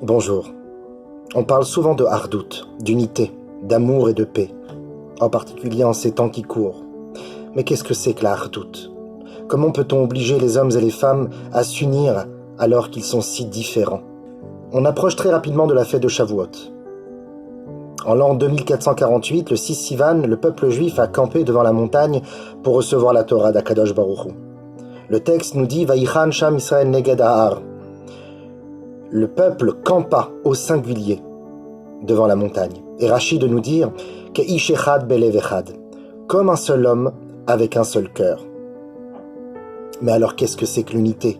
Bonjour. On parle souvent de hardout, d'unité, d'amour et de paix, en particulier en ces temps qui courent. Mais qu'est-ce que c'est que la hardout? Comment peut-on obliger les hommes et les femmes à s'unir alors qu'ils sont si différents? On approche très rapidement de la fête de Shavuot. En l'an 2448, le 6 Sivan, le peuple juif a campé devant la montagne pour recevoir la Torah d'Akadosh Baruch Hu. Le texte nous dit « Vaïchan Sham Israël Neged Ha'ar ». Le peuple campa au singulier devant la montagne. Et Rachid de nous dire « Ke'ish echad belev echad », comme un seul homme avec un seul cœur. Mais alors qu'est-ce que c'est que l'unité?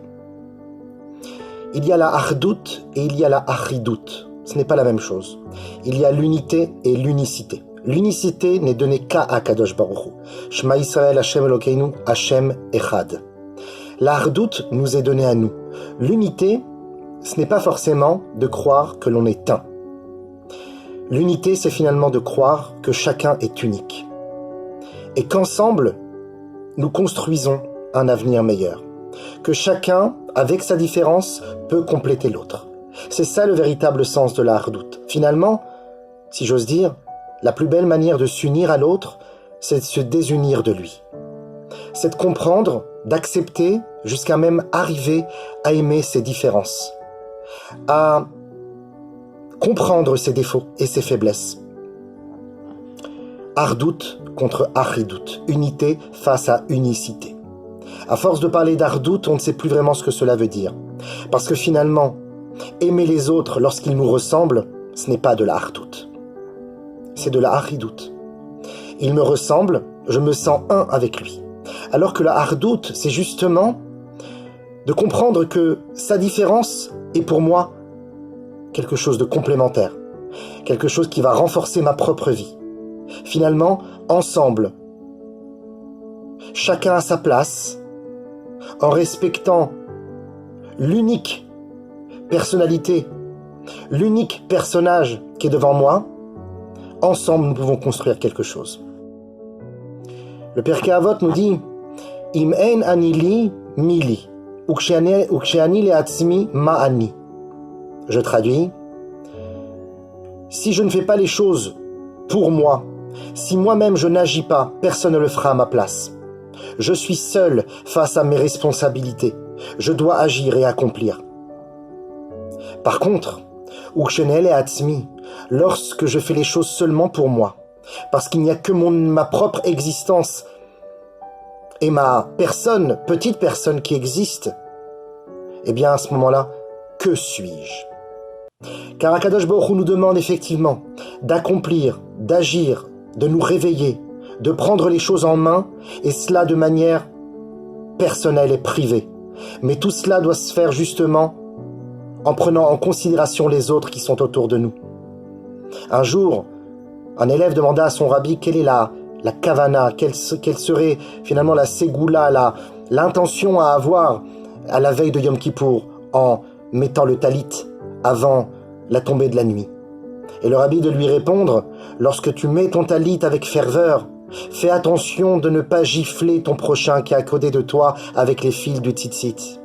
Il y a la hardout et il y a la achidout. Ce n'est pas la même chose. Il y a l'unité et l'unicité. L'unicité n'est donnée qu'à Akadosh Baruch Hu. Shema Yisrael Hashem Elokeinu Hashem Echad. La hardout nous est donnée à nous. L'unité, ce n'est pas forcément de croire que l'on est un. L'unité, c'est finalement de croire que chacun est unique. Et qu'ensemble, nous construisons un avenir meilleur. Que chacun, avec sa différence, peut compléter l'autre. C'est ça le véritable sens de la hardout. Finalement, si j'ose dire, la plus belle manière de s'unir à l'autre, c'est de se désunir de lui. C'est de comprendre, d'accepter, jusqu'à même arriver à aimer ses différences, à comprendre ses défauts et ses faiblesses. Hardout contre achidout, unité face à unicité. À force de parler d'hardout, on ne sait plus vraiment ce que cela veut dire. Parce que finalement, aimer les autres lorsqu'ils nous ressemblent, ce n'est pas de la hardout. C'est de la achidout. Il me ressemble, je me sens un avec lui. Alors que la hardout, c'est justement de comprendre que sa différence est pour moi quelque chose de complémentaire, quelque chose qui va renforcer ma propre vie. Finalement, ensemble, chacun à sa place, en respectant l'unique personnalité, l'unique personnage qui est devant moi, ensemble nous pouvons construire quelque chose. Le Pirkei Avot nous dit « Im en ani li, mi li, uksheani le'atzmi ma'ani » Je traduis « Si je ne fais pas les choses pour moi, si moi-même je n'agis pas, personne ne le fera à ma place. Je suis seul face à mes responsabilités. Je dois agir et accomplir. Par contre, ukshenel et atzmi, lorsque je fais les choses seulement pour moi, parce qu'il n'y a que ma propre existence et ma personne, petite personne qui existe, eh bien à ce moment-là, que suis-je? Car Akadosh Baruch Hu nous demande effectivement d'accomplir, d'agir, de nous réveiller, de prendre les choses en main, et cela de manière personnelle et privée. Mais tout cela doit se faire justement en prenant en considération les autres qui sont autour de nous. Un jour, un élève demanda à son rabbi quelle est la kavana, quelle serait finalement la ségoula, l'intention à avoir à la veille de Yom Kippour en mettant le talit avant la tombée de la nuit. Et le rabbi de lui répondre, lorsque tu mets ton talit avec ferveur, fais attention de ne pas gifler ton prochain qui est à côté de toi avec les fils du tzitzit.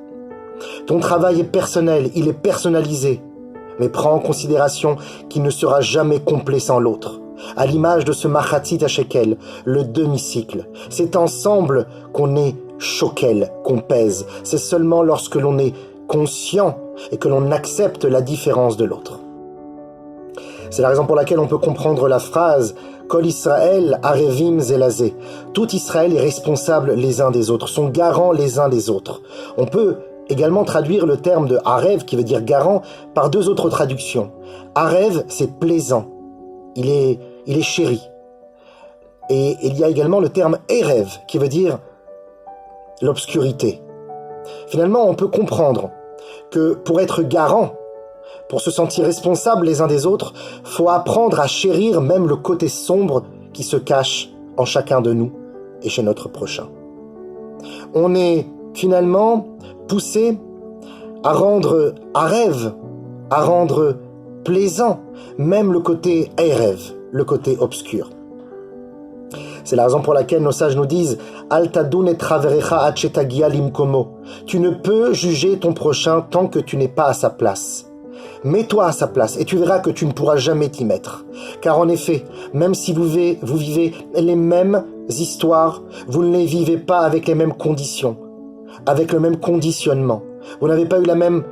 Ton travail est personnel, il est personnalisé, mais prends en considération qu'il ne sera jamais complet sans l'autre. À l'image de ce machatzit à shekel, le demi-cycle. C'est ensemble qu'on est shokel, qu'on pèse. C'est seulement lorsque l'on est conscient et que l'on accepte la différence de l'autre. C'est la raison pour laquelle on peut comprendre la phrase « Kol Israël arevim zelazé ». Tout Israël est responsable les uns des autres, sont garants les uns des autres. On peut également traduire le terme de « arev » qui veut dire « garant » par deux autres traductions. « Arev » c'est plaisant, il est chéri. Et il y a également le terme « erev » qui veut dire l'obscurité. Finalement, on peut comprendre que pour être garant, pour se sentir responsable les uns des autres, faut apprendre à chérir même le côté sombre qui se cache en chacun de nous et chez notre prochain. On est finalement poussé à rendre arev, à rendre plaisant, même le côté erev, le côté obscur. C'est la raison pour laquelle nos sages nous disent « Al tadun et traverecha achetagia limkomo » Tu ne peux juger ton prochain tant que tu n'es pas à sa place. Mets-toi à sa place et tu verras que tu ne pourras jamais t'y mettre. Car en effet, même si vous vivez les mêmes histoires, vous ne les vivez pas avec les mêmes conditions, avec le même conditionnement. Vous n'avez pas eu la même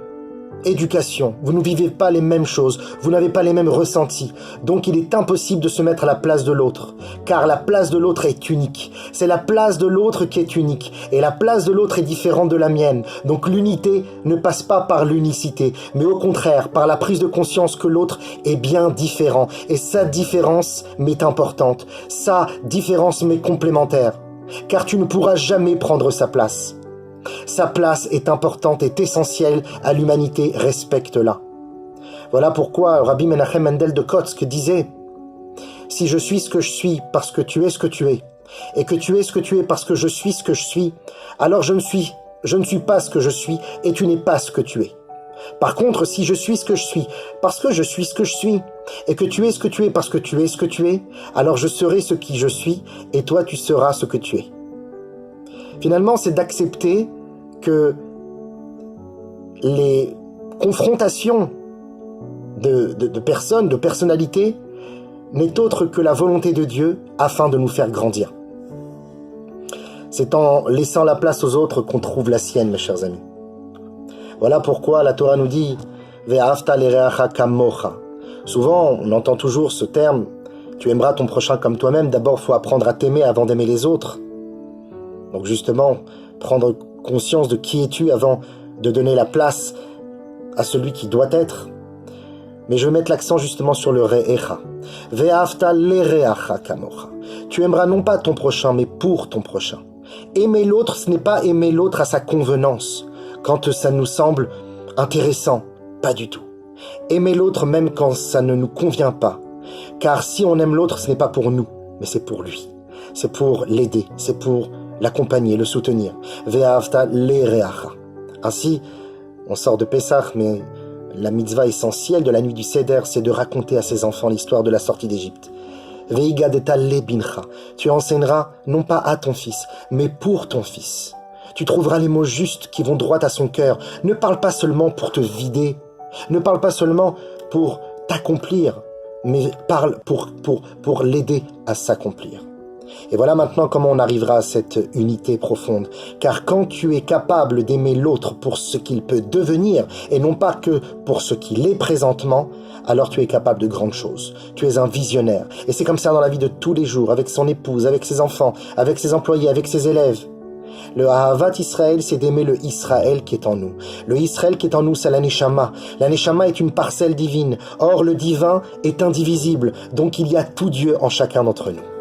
éducation, vous ne vivez pas les mêmes choses, vous n'avez pas les mêmes ressentis. Donc il est impossible de se mettre à la place de l'autre, car la place de l'autre est unique. C'est la place de l'autre qui est unique, et la place de l'autre est différente de la mienne. Donc l'unité ne passe pas par l'unicité, mais au contraire par la prise de conscience que l'autre est bien différent, et sa différence m'est importante, sa différence m'est complémentaire, car tu ne pourras jamais prendre sa place. Sa place est importante, est essentielle à l'humanité, respecte-la. Voilà pourquoi Rabbi Menachem Mendel de Kotsk disait « Si je suis ce que je suis parce que tu es ce que tu es, et que tu es ce que tu es parce que je suis ce que je suis, alors je ne suis pas ce que je suis et tu n'es pas ce que tu es. Par contre, si je suis ce que je suis parce que je suis ce que je suis, et que tu es ce que tu es parce que tu es ce que tu es, alors je serai ce qui je suis et toi tu seras ce que tu es. » Finalement, c'est d'accepter que les confrontations de personnes, de personnalités, n'est autre que la volonté de Dieu afin de nous faire grandir. C'est en laissant la place aux autres qu'on trouve la sienne, mes chers amis. Voilà pourquoi la Torah nous dit « Ve'ahavta l'ereacha kamocha ». Souvent, on entend toujours ce terme « Tu aimeras ton prochain comme toi-même ». D'abord, il faut apprendre à t'aimer avant d'aimer les autres. Donc justement, prendre conscience de qui es-tu avant de donner la place à celui qui doit être. Mais je vais mettre l'accent justement sur le re'echa. Ve'ahavta l'ereacha kamocha. Tu aimeras non pas ton prochain, mais pour ton prochain. Aimer l'autre, ce n'est pas aimer l'autre à sa convenance, quand ça nous semble intéressant, pas du tout. Aimer l'autre même quand ça ne nous convient pas. Car si on aime l'autre, ce n'est pas pour nous, mais c'est pour lui. C'est pour l'aider, c'est pour l'accompagner, le soutenir. Ve'ahavta l'ereacha. Ainsi, on sort de Pessah, mais la mitzvah essentielle de la nuit du Seder, c'est de raconter à ses enfants l'histoire de la sortie d'Égypte. Ve'igadeta lebincha. Tu enseigneras non pas à ton fils, mais pour ton fils. Tu trouveras les mots justes qui vont droit à son cœur. Ne parle pas seulement pour te vider. Ne parle pas seulement pour t'accomplir, mais parle pour l'aider à s'accomplir. Et voilà maintenant comment on arrivera à cette unité profonde. Car quand tu es capable d'aimer l'autre pour ce qu'il peut devenir, et non pas que pour ce qu'il est présentement, alors tu es capable de grandes choses. Tu es un visionnaire. Et c'est comme ça dans la vie de tous les jours, avec son épouse, avec ses enfants, avec ses employés, avec ses élèves. Le Ahavat Israël, c'est d'aimer le Israël qui est en nous. Le Israël qui est en nous, c'est la Neshama. La Neshama est une parcelle divine. Or, le divin est indivisible. Donc, il y a tout Dieu en chacun d'entre nous.